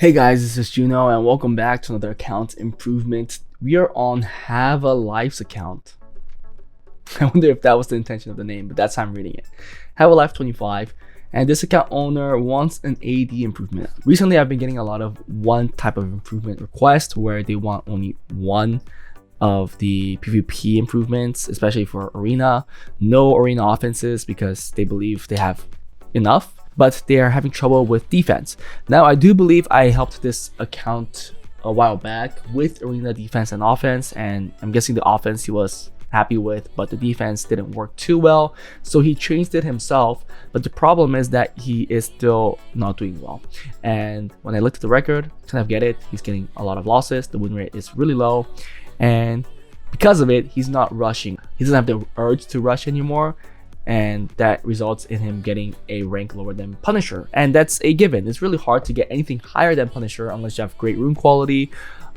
Hey guys, this is Juno and welcome back to another account improvement. We are on Have a Life's account. I wonder if that was the intention of the name, but that's how I'm reading it. Have a Life 25, and this account owner wants an AD improvement. Recently, I've been getting a lot of one type of improvement request where they want only one of the PvP improvements, especially for Arena. No Arena offenses because they believe they have enough, but they are having trouble with defense. Now, I do believe I helped this account a while back with Arena defense and offense, and I'm guessing the offense he was happy with, but the defense didn't work too well, so he changed it himself. But the problem is that he is still not doing well, and when I looked at the record, kind of get it, he's getting a lot of losses, the win rate is really low, and because of it, he's not rushing. He doesn't have the urge to rush anymore, and that results in him getting a rank lower than Punisher, and that's a given. It's really hard to get anything higher than Punisher unless you have great rune quality,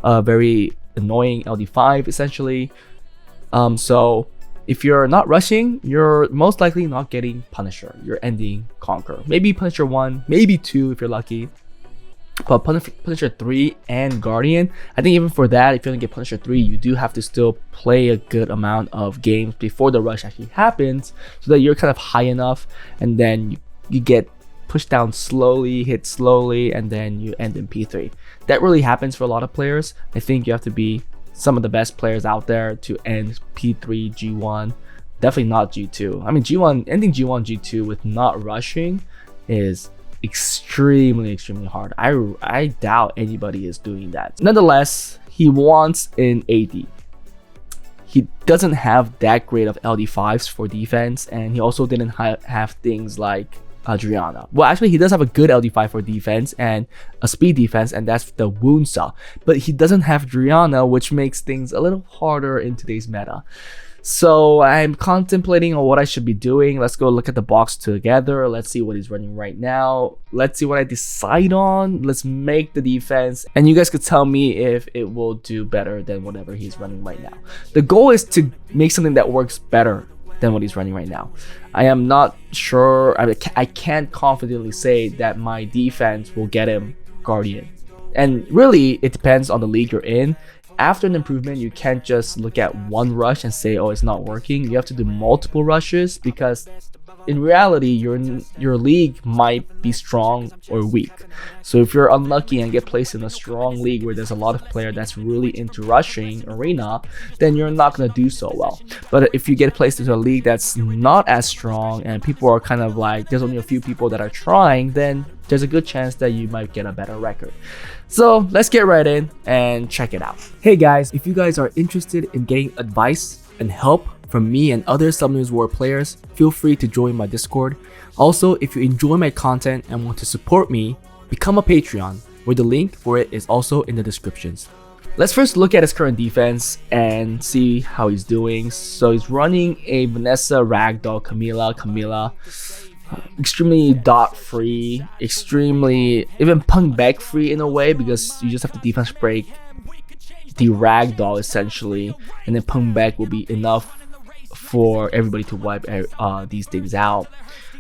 very annoying LD5 essentially. So if you're not rushing, you're most likely not getting Punisher. You're ending Conquer, maybe Punisher 1, maybe 2 if you're lucky. But Punisher 3 and Guardian, I think even for that, if you don't get Punisher 3, you do have to still play a good amount of games before the rush actually happens, so that you're kind of high enough, and then you get pushed down slowly, hit slowly, and then you end in P3. That really happens for a lot of players. I think you have to be some of the best players out there to end P3, G1, definitely not G2. I mean, G1, ending G1, G2 with not rushing is extremely hard. I doubt anybody is doing that. Nonetheless, he wants an AD. He doesn't have that great of LD5s for defense, and he also didn't have things like Adriana. Well, actually, he does have a good LD5 for defense and a speed defense, and that's the wound saw. But he doesn't have Adriana, which makes things a little harder in today's meta. So I'm contemplating on what I should be doing. Let's go look at the box together. Let's see what he's running right now. Let's see what I decide on. Let's make the defense, and you guys could tell me if it will do better than whatever he's running right now. The goal is to make something that works better than what he's running right now. I am not sure. I can't confidently say that my defense will get him Guardian. And really, it depends on the league you're in. After an improvement, you can't just look at one rush and say, oh, it's not working. You have to do multiple rushes, because in reality, your league might be strong or weak. So if you're unlucky and get placed in a strong league where there's a lot of player that's really into rushing Arena, then you're not going to do so well. But if you get placed into a league that's not as strong and people are kind of like, there's only a few people that are trying, then there's a good chance that you might get a better record. So let's get right in and check it out. Hey guys, if you guys are interested in getting advice and help from me and other Summoners War players, feel free to join my Discord. Also, if you enjoy my content and want to support me, become a Patreon, where the link for it is also in the descriptions. Let's first look at his current defense and see how he's doing. So he's running a Vanessa, Ragdoll, Camilla, extremely dot free, extremely even punk back free in a way, because you just have to defense break the Ragdoll essentially, and then punk back will be enough for everybody to wipe these things out.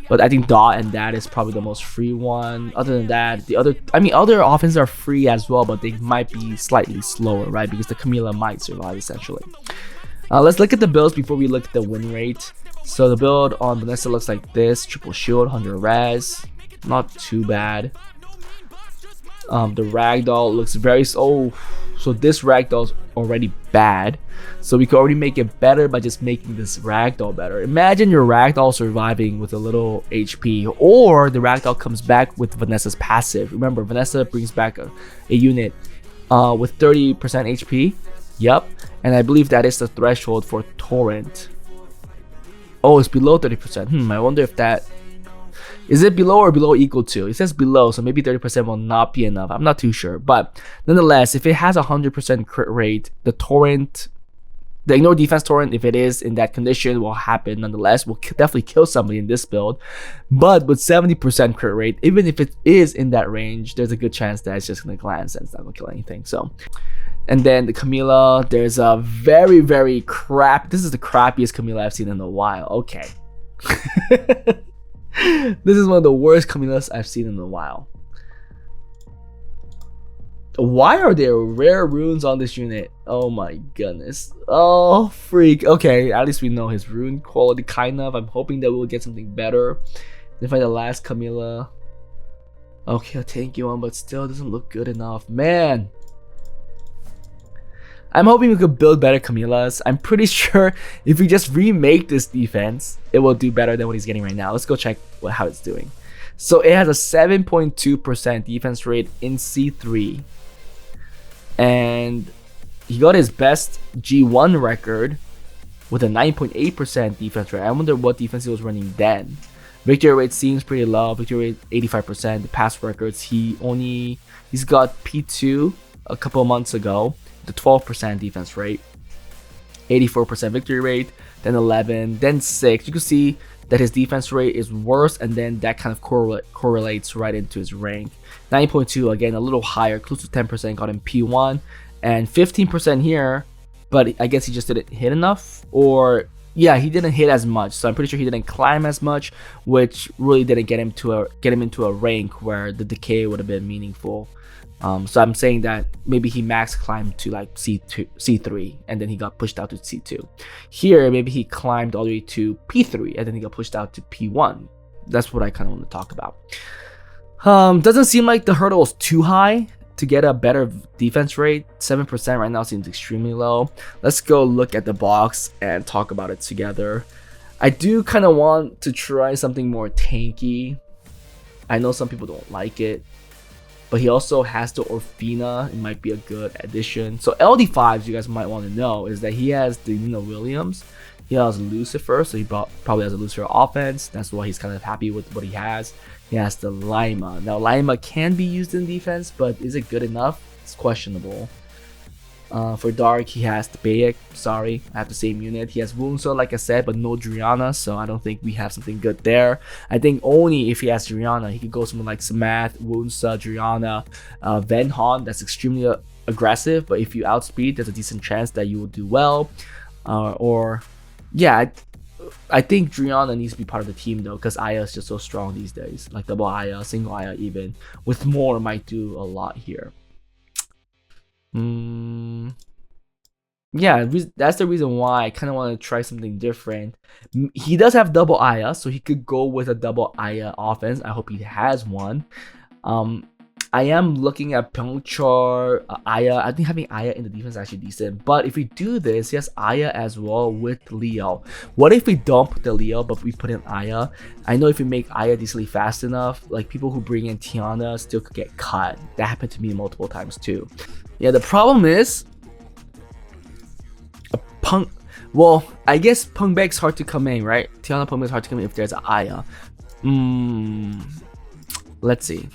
But I think dot and that is probably the most free one. Other than that, the other offenses are free as well, but they might be slightly slower, right? Because the Camilla might survive essentially. Let's look at the builds before we look at the win rate. So the build on Vanessa looks like this: triple shield, 100 res, not too bad. The Ragdoll looks very so this Ragdoll is already bad, so we could already make it better by just making this Ragdoll better. Imagine your Ragdoll surviving with a little HP, or the Ragdoll comes back with Vanessa's passive. Remember, Vanessa brings back a unit with 30% HP. Yep, and I believe that is the threshold for Torrent. Oh, it's below 30%. I wonder if that is it below or below equal to? It says below, so maybe 30% will not be enough. I'm not too sure, but nonetheless, if it has 100% crit rate, the Torrent, the ignore defense Torrent, if it is in that condition, will happen nonetheless. Will definitely kill somebody in this build. But with 70% crit rate, even if it is in that range, there's a good chance that it's just gonna glance and it's not gonna kill anything. So, and then the Camilla, there's a very this is the crappiest Camilla I've seen in a while. Okay. This is one of the worst Camillas I've seen in a while. Why are there rare runes on this unit? Oh my goodness. Oh freak. Okay, at least we know his rune quality kind of. I'm hoping that we'll get something better. If I the last Camilla. Okay, I'll take you on, but still doesn't look good enough. Man. I'm hoping we could build better Camillas. I'm pretty sure if we just remake this defense, it will do better than what he's getting right now. Let's go check how it's doing. So it has a 7.2% defense rate in C3. And he got his best G1 record with a 9.8% defense rate. I wonder what defense he was running then. Victory rate seems pretty low. Victory rate 85%. The past records, he's got P2 a couple of months ago. The 12% defense rate, 84% victory rate, then 11, then 6. You can see that his defense rate is worse, and then that kind of correlates right into his rank. 9.2, again, a little higher, close to 10%, got him P1, and 15% here, but I guess he just didn't hit enough, or yeah, he didn't hit as much, so I'm pretty sure he didn't climb as much, which really didn't get him into a rank where the decay would have been meaningful. So I'm saying that maybe he max climbed to like C3 and then he got pushed out to C2. Here, maybe he climbed all the way to P3 and then he got pushed out to P1. That's what I kind of want to talk about. Doesn't seem like the hurdle is too high to get a better defense rate. 7% right now seems extremely low. Let's go look at the box and talk about it together. I do kind of want to try something more tanky. I know some people don't like it. But he also has the Orfina. It might be a good addition. So LD5s, you guys might want to know, is that he has the Nina Williams. He has Lucifer, so he probably has a Lucifer offense. That's why he's kind of happy with what he has. He has the Lima. Now, Lima can be used in defense, but is it good enough? It's questionable. For Dark, he has the Bayek. Sorry, I have the same unit. He has Wunso, like I said, but no Driana, so I don't think we have something good there. I think only if he has Driana, he could go something like Samath, Wunsa, Driana, Venhon. That's extremely aggressive, but if you outspeed, there's a decent chance that you will do well. Yeah, I think Driana needs to be part of the team though, because Aya is just so strong these days. Like double Aya, single Aya even. With more might do a lot here. Yeah, that's the reason why I kind of want to try something different. He does have double Aya, so he could go with a double Aya offense. I hope he has one. I am looking at Pyeongchor, Aya. I think having Aya in the defense is actually decent. But if we do this, he has Aya as well with Leo. What if we don't put the Leo, but we put in Aya? I know if we make Aya decently fast enough, like people who bring in Tiana still could get cut. That happened to me multiple times too. Yeah, the problem is well, I guess Pungbeg's hard to come in, right? Tiana Pungbeg's hard to come in if there's an Aya. Let's see.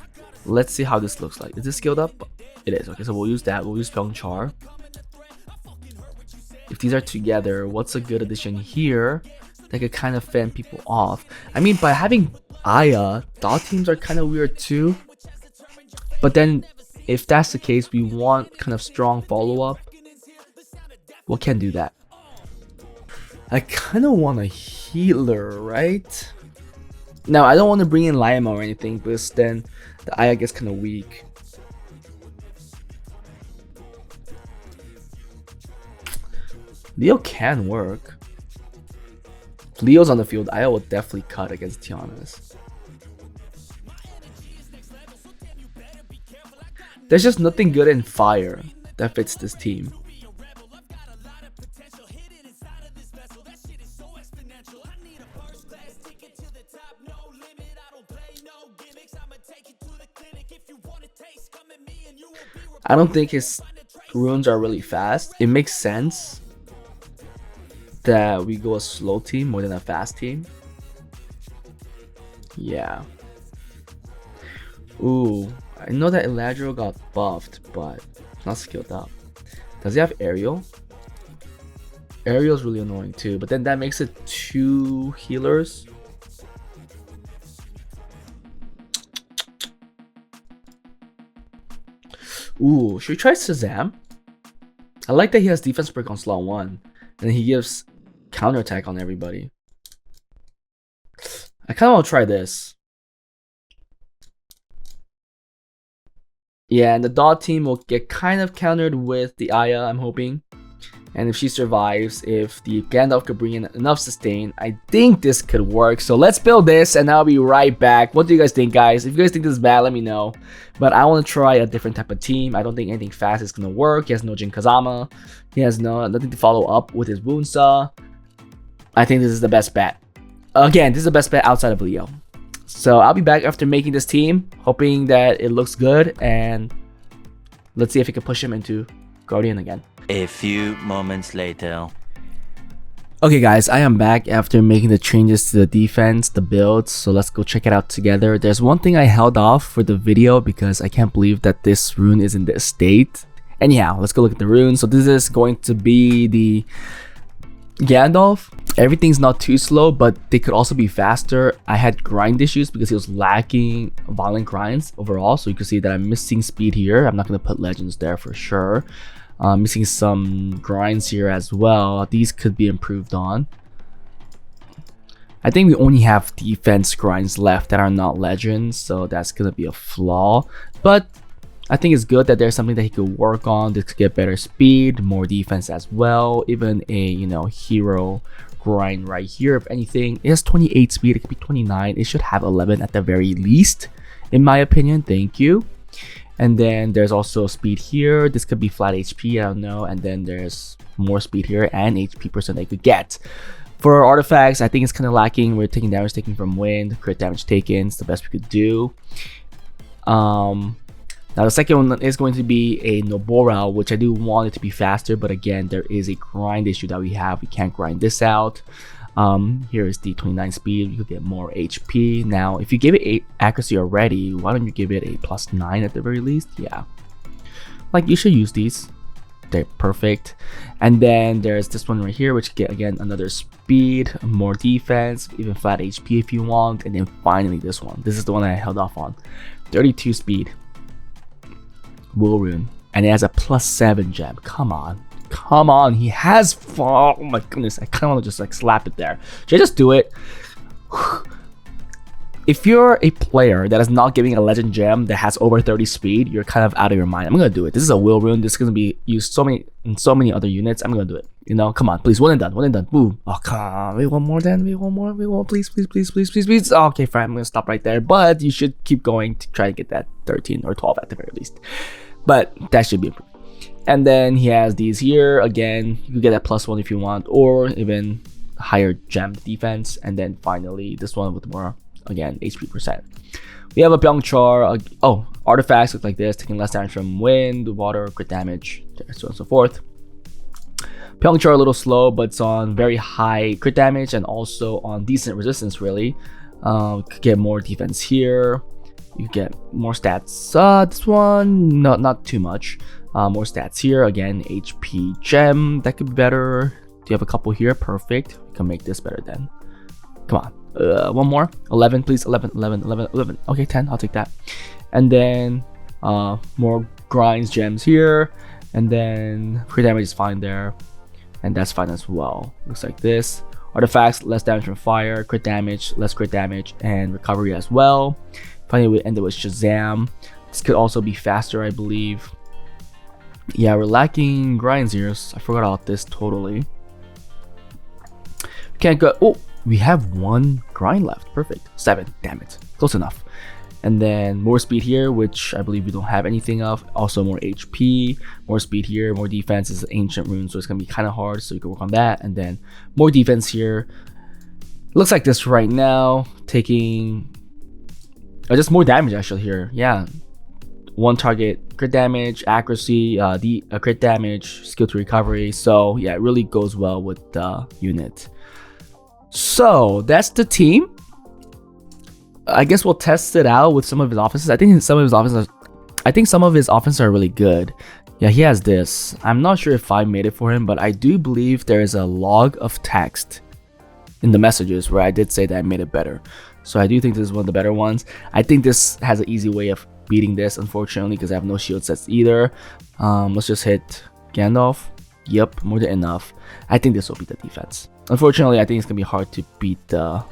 Let's see how this looks like. Is this skilled up? It is. Okay, so we'll use that. We'll use Pyeongchor. If these are together, what's a good addition here that could kind of fend people off? I mean, by having Aya, dot teams are kind of weird too. But then, if that's the case, we want kind of strong follow-up. We can do that. I kind of want a healer, right? Now, I don't want to bring in Lima or anything, because then the Aya gets kind of weak. Leo can work. If Leo's on the field, Aya will definitely cut against Tiana's. There's just nothing good in fire that fits this team. I don't think his runes are really fast. It makes sense that we go a slow team more than a fast team. Yeah. Ooh, I know that Eladriel got buffed, but it's not skilled up. Does he have aerial? Aerial's really annoying too, but then that makes it 2 healers. Ooh, should we try Shazam? I like that he has defense break on slot 1, and he gives counterattack on everybody. I kind of want to try this. Yeah, and the dot team will get kind of countered with the Aya, I'm hoping. And if she survives, if the Gandalf could bring in enough sustain, I think this could work. So let's build this, and I'll be right back. What do you guys think, guys? If you guys think this is bad, let me know. But I want to try a different type of team. I don't think anything fast is going to work. He has no Jin Kazama. He has nothing to follow up with his Woonsa. I think this is the best bet. Again, this is the best bet outside of Leo. So I'll be back after making this team, hoping that it looks good. And let's see if we can push him into Guardian again. A few moments later. Okay guys, I am back after making the changes to the defense, the builds, so let's go check it out together. There's one thing I held off for the video because I can't believe that this rune is in this state. Anyhow, let's go look at the rune. So this is going to be the Gandalf. Everything's not too slow, but they could also be faster. I had grind issues because he was lacking violent grinds overall, so you can see that I'm missing speed here. I'm not going to put legends there for sure. Missing some grinds here as well. These could be improved on. I think we only have defense grinds left that are not legends, so that's gonna be a flaw. But I think it's good that there's something that he could work on. This could get better speed, more defense as well. Even a hero grind right here. If anything, it has 28 speed. It could be 29. It should have 11 at the very least, in my opinion. Thank you. And then there's also speed here. This could be flat HP, I don't know. And then there's more speed here and HP percent they could get. For artifacts, I think it's kind of lacking. We're taking damage taken from wind, crit damage taken. It's the best we could do. Now the second one is going to be a Nobora, which I do want it to be faster. But again, there is a grind issue that we have. We can't grind this out. Here is the 29 speed. You could get more HP. Now if you give it 8 accuracy already, why don't you give it a +9 at the very least? Yeah, like you should use these. They're perfect. And then there's this one right here, which get again another speed, more defense, even flat HP if you want. And then finally this one. This is the one I held off on. 32 speed, Will Rune, and it has a +7 gem. Come on, he has, oh my goodness, I kind of want to just like slap it there. Should I just do it? If you're a player that is not giving a legend gem that has over 30 speed, you're kind of out of your mind. I'm gonna do it. This is a Will Rune. This is gonna be used in so many other units. I'm gonna do it. Come on, please, one and done. Boom. Oh, come on, wait one more then, please. Okay, fine, I'm gonna stop right there. But you should keep going to try to get that 13 or 12 at the very least. But that should be improved. And then he has these here. Again, you could get a +1 if you want, or even higher gem defense. And then finally this one with more, again, HP percent. We have a Byung-Char. Artifacts look like this, taking less damage from wind, water, crit damage, so on and so forth. Byung-Char a little slow, but it's on very high crit damage and also on decent resistance really. Could get more defense here. You get more stats. This one, not too much. More stats here. Again, HP gem. That could be better. Do you have a couple here? Perfect. We can make this better then. Come on. One more. 11, please. 11. Okay, 10. I'll take that. And then more grinds, gems here. And then crit damage is fine there. And that's fine as well. Looks like this. Artifacts, less damage from fire. Crit damage, less crit damage. And recovery as well. Finally, we ended with Shazam. This could also be faster, I believe. Yeah, we're lacking grinds here. I forgot about this totally. Can't go. Oh, we have 1 grind left. Perfect. 7. Damn it. Close enough. And then more speed here, which I believe we don't have anything of. Also more HP, more speed here, more defense. Is an ancient rune, so it's gonna be kind of hard. So you can work on that. And then more defense here. Looks like this right now. Taking just more damage actually here. Yeah. 1 target crit damage, accuracy, crit damage, skill to recovery. So yeah, it really goes well with the unit. So that's the team. I guess we'll test it out with some of his offenses. I think some of his offenses are really good. Yeah, he has this. I'm not sure if I made it for him, but I do believe there is a log of text in the messages where I did say that I made it better. So I do think this is one of the better ones. I think this has an easy way of beating this, unfortunately, because I have no shield sets either. Let's just hit Gandalf. Yep, more than enough. I think this will beat the defense. Unfortunately, I think it's gonna be hard to beat the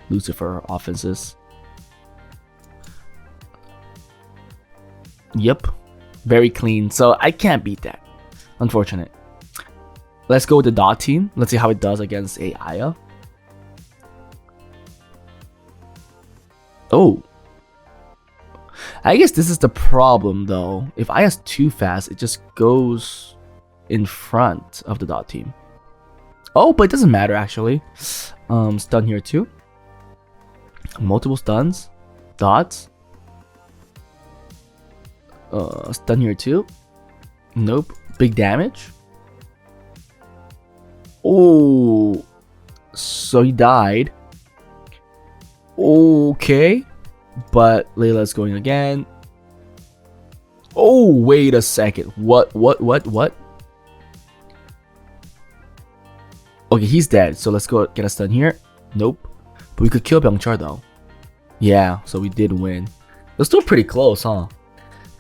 Lucifer offenses. Yep. Very clean. So I can't beat that. Unfortunate. Let's go with the dot team. Let's see how it does against a Aya. Oh. I guess this is the problem though. If Aya's too fast, it just goes in front of the dot team. Oh, but it doesn't matter actually. Stun here too. Multiple stuns. Dots. Stun here too. Nope. Big damage. Oh, so he died. Okay, but Layla's going again. Oh, wait a second. What? Okay, he's dead. So let's go get a stun here. Nope. But we could kill Byungchar though. Yeah, so we did win. It was still pretty close, huh?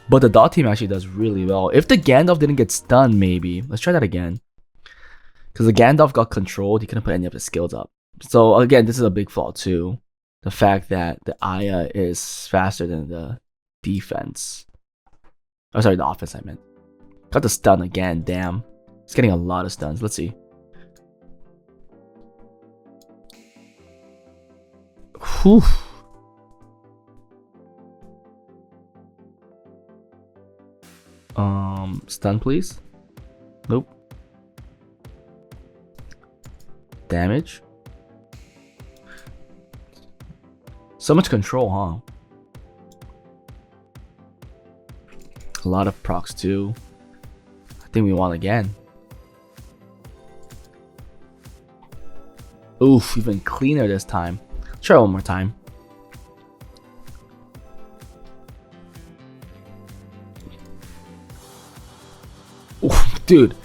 But the dot team actually does really well. If the Gandalf didn't get stunned, maybe. Let's try that again. Because the Gandalf got controlled, he couldn't put any of his skills up. So again, this is a big flaw too. The fact that the Aya is faster than the defense. Oh, sorry, the offense I meant. Got the stun again, damn. He's getting a lot of stuns. Let's see. Whew. Stun please. Nope. Damage. So much control, huh? A lot of procs too. I think we won again. Oof, even cleaner this time. Try one more time. Oof, dude.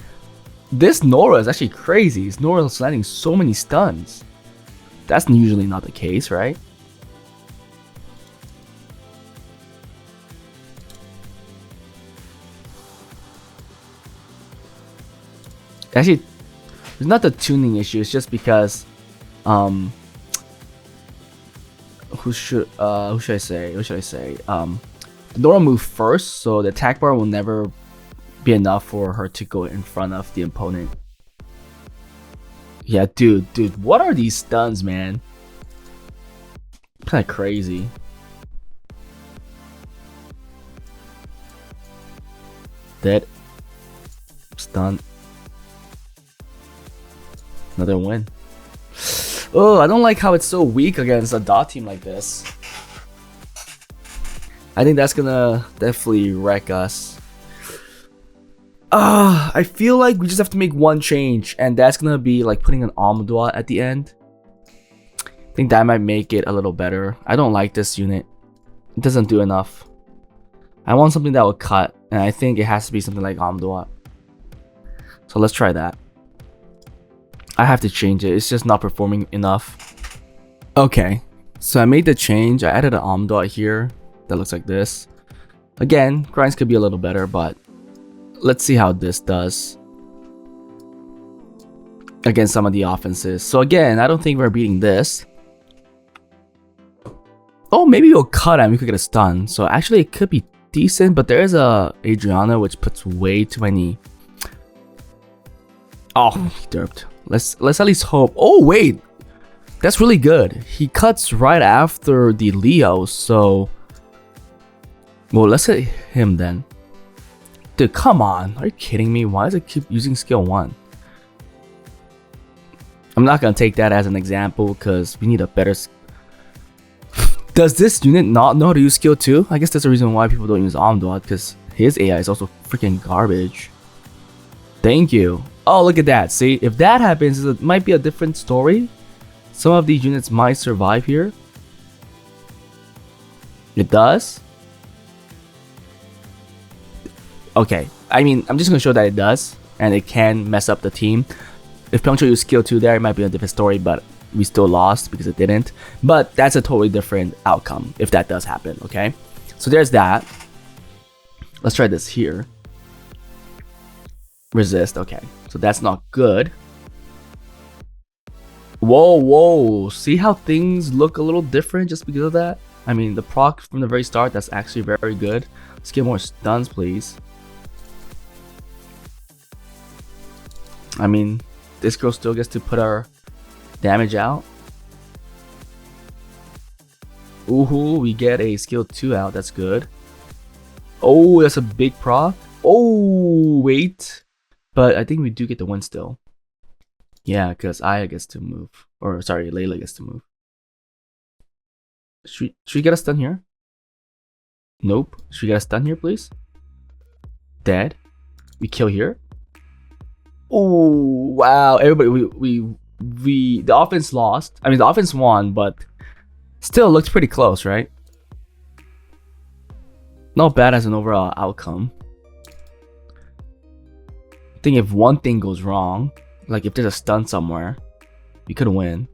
This Nora is actually crazy. This Nora is landing so many stuns. That's usually not the case, right? Actually, it's not the tuning issue. It's just because, who should I say? The Nora moved first, so the attack bar will never be enough for her to go in front of the opponent. Yeah, dude, what are these stuns, man? Kind of crazy. Dead. Stun. Another win. Oh, I don't like how it's so weak against a dot team like this. I think that's gonna definitely wreck us. I feel like we just have to make one change, and that's gonna be like putting an Amdua at the end. I think that might make it a little better. I don't like this unit. It doesn't do enough. I want something that will cut, and I think it has to be something like Amdua. So let's try that. I have to change it. It's just not performing enough. Okay, so I made the change. I added an Amdua here that looks like this. Again, grinds could be a little better, but let's see how this does against some of the offenses. So again, I don't think we're beating this. Oh, maybe we'll cut and we could get a stun. So actually it could be decent, but there is a Adriana which puts way too many. Oh, he derped. Let's at least hope. Oh wait, that's really good. He cuts right after the Leo, so well, let's hit him then. Dude, come on. Are you kidding me? Why does it keep using skill 1? I'm not going to take that as an example because we need a better... Does this unit not know how to use skill 2? I guess that's the reason why people don't use Amdua, because his AI is also freaking garbage. Thank you. Oh, look at that. See, if that happens, it might be a different story. Some of these units might survive here. It does. Okay, I mean, I'm just going to show that it does, and it can mess up the team. If Byungchar used skill 2 there, it might be a different story, but we still lost because it didn't. But that's a totally different outcome if that does happen, okay? So there's that. Let's try this here. Resist, okay. So that's not good. Whoa. See how things look a little different just because of that? I mean, the proc from the very start, that's actually very good. Let's get more stuns, please. I mean, this girl still gets to put our damage out. Ooh, we get a skill 2 out. That's good. Oh, that's a big proc. Oh, wait. But I think we do get the win still. Yeah, because Aya gets to move. Or, sorry, Layla gets to move. Should we get a stun here? Nope. Should we get a stun here, please? Dead. We kill here. Oh, wow. Everybody, the offense lost. I mean, the offense won, but still looked pretty close, right? Not bad as an overall outcome. I think if one thing goes wrong, like if there's a stun somewhere, we could win.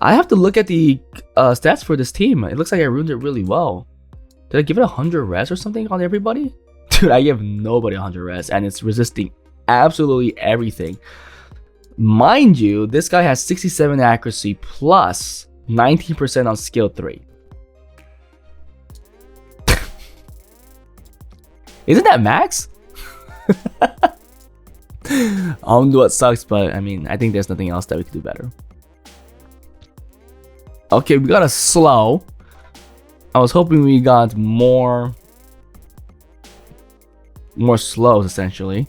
I have to look at the stats for this team. It looks like I ruined it really well. Did I give it 100 res or something on everybody? Dude, I give nobody 100 res and it's resisting absolutely everything. Mind you, this guy has 67 accuracy plus 19% on skill 3. Isn't that max? I don't know what sucks, but I mean, I think there's nothing else that we could do better. Okay, we got a slow. I was hoping we got more slows essentially.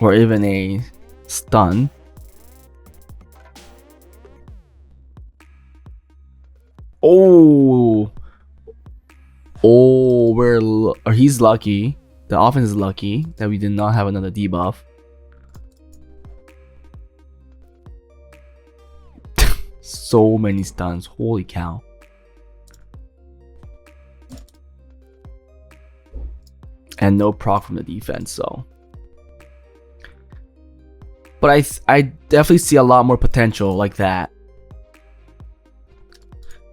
Or even a stun. Oh, he's lucky. The offense is lucky that we did not have another debuff. So many stuns, holy cow. And no proc from the defense, so. But I definitely see a lot more potential like that.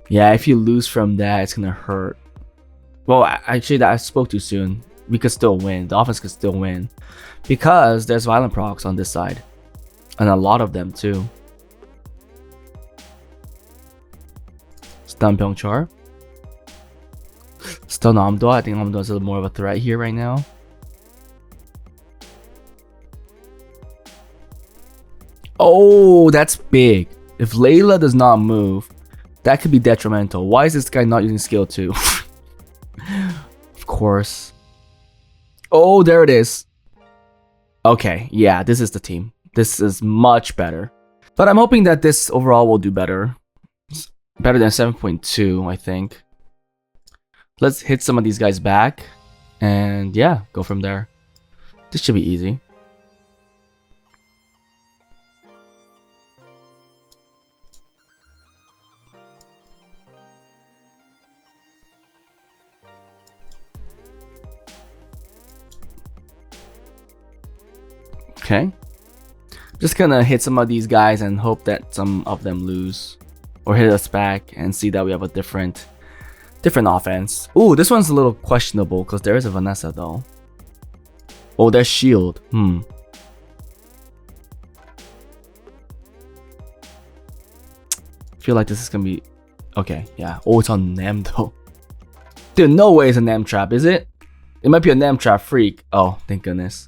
Yeah, if you lose from that, it's gonna hurt. Well, actually, that I spoke too soon. We could still win. The offense could still win. Because there's violent procs on this side. And a lot of them too. Stun Pyeongchar. Stun Amdo. I think Amdo is a little more of a threat here right now. Oh, that's big. If Layla does not move, that could be detrimental. Why is this guy not using skill 2? Of course. Oh, there it is. Okay, yeah, this is the team. This is much better. But I'm hoping that this overall will do better. Better than 7.2, I think. Let's hit some of these guys back. And yeah, go from there. This should be easy. Okay. Just gonna hit some of these guys and hope that some of them lose. Or hit us back and see that we have a different offense. Ooh, this one's a little questionable because there is a Vanessa though. Oh, there's shield. I feel like this is gonna be okay. Yeah. Oh, it's on Nem though. Dude, no way it's a Nem trap, is it? It might be a Nem trap freak. Oh, thank goodness.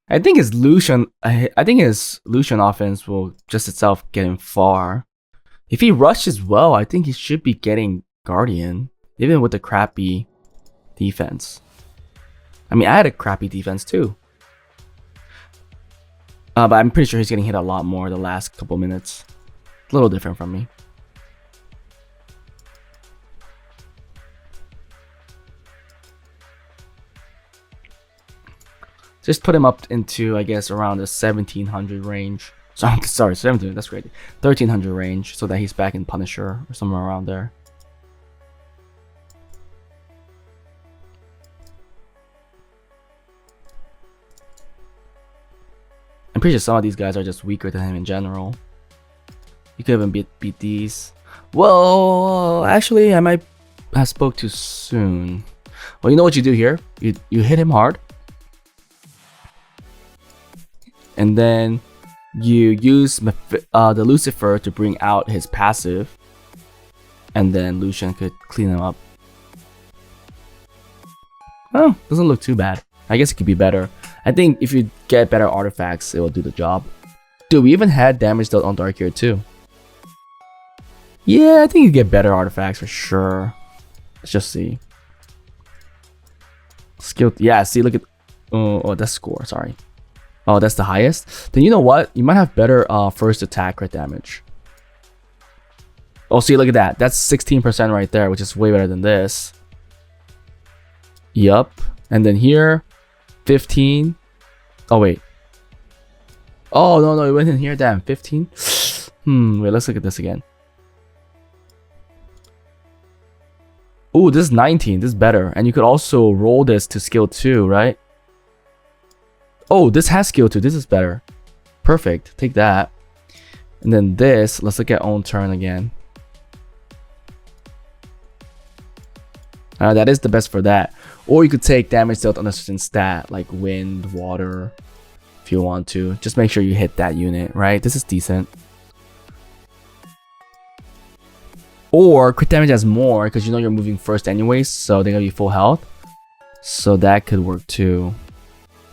I think his Lucian offense will just itself get him far. If he rushes well, I think he should be getting Guardian, even with the crappy defense. I mean, I had a crappy defense too. But I'm pretty sure he's getting hit a lot more the last couple minutes. A little different from me. Just put him up into, I guess, around the 1700 range. Sorry, 17, that's great. 1300 range, so that he's back in Punisher or somewhere around there. I'm pretty sure some of these guys are just weaker than him in general. You could even beat these. Well, actually, I might have spoke too soon. Well, you know what you do here? You hit him hard. And then you use the Lucifer to bring out his passive. And then Lucian could clean him up. Oh, doesn't look too bad. I guess it could be better. I think if you get better artifacts, it will do the job. Dude, we even had damage dealt on Dark here too. Yeah, I think you get better artifacts for sure. Let's just see. Skill, yeah, see, look at, oh, that's score, sorry. Oh, that's the highest? Then you know what? You might have better first attack crit damage. Oh, see, look at that. That's 16% right there, which is way better than this. Yup. And then here, 15. Oh, wait. Oh, no, it went in here. Damn, 15. Wait, let's look at this again. Ooh, this is 19. This is better. And you could also roll this to skill 2, right? Oh, this has skill 2. This is better. Perfect. Take that. And then this, let's look at own turn again. That is the best for that. Or you could take damage dealt on a certain stat, like wind, water, if you want to. Just make sure you hit that unit, right? This is decent. Or crit damage has more, because you know you're moving first anyways, so they're gonna be full health. So that could work too.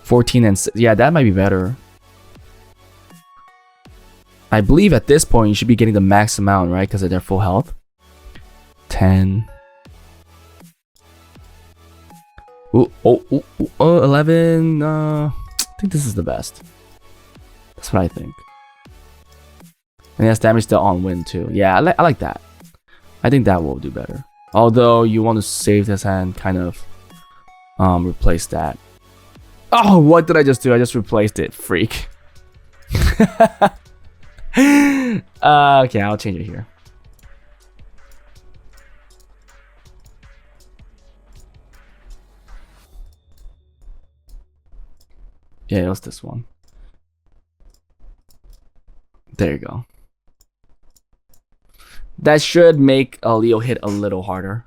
14 and 6. Yeah, that might be better. I believe at this point you should be getting the max amount, right? Because of their full health. 10. Ooh, 11. I think this is the best. That's what I think. And it has damage dealt on wind too. Yeah, I like that. I think that will do better. Although you want to save this and kind of replace that. Oh, what did I just do? I just replaced it. Freak. Okay, I'll change it here. Yeah, it was this one. There you go. That should make Leo hit a little harder.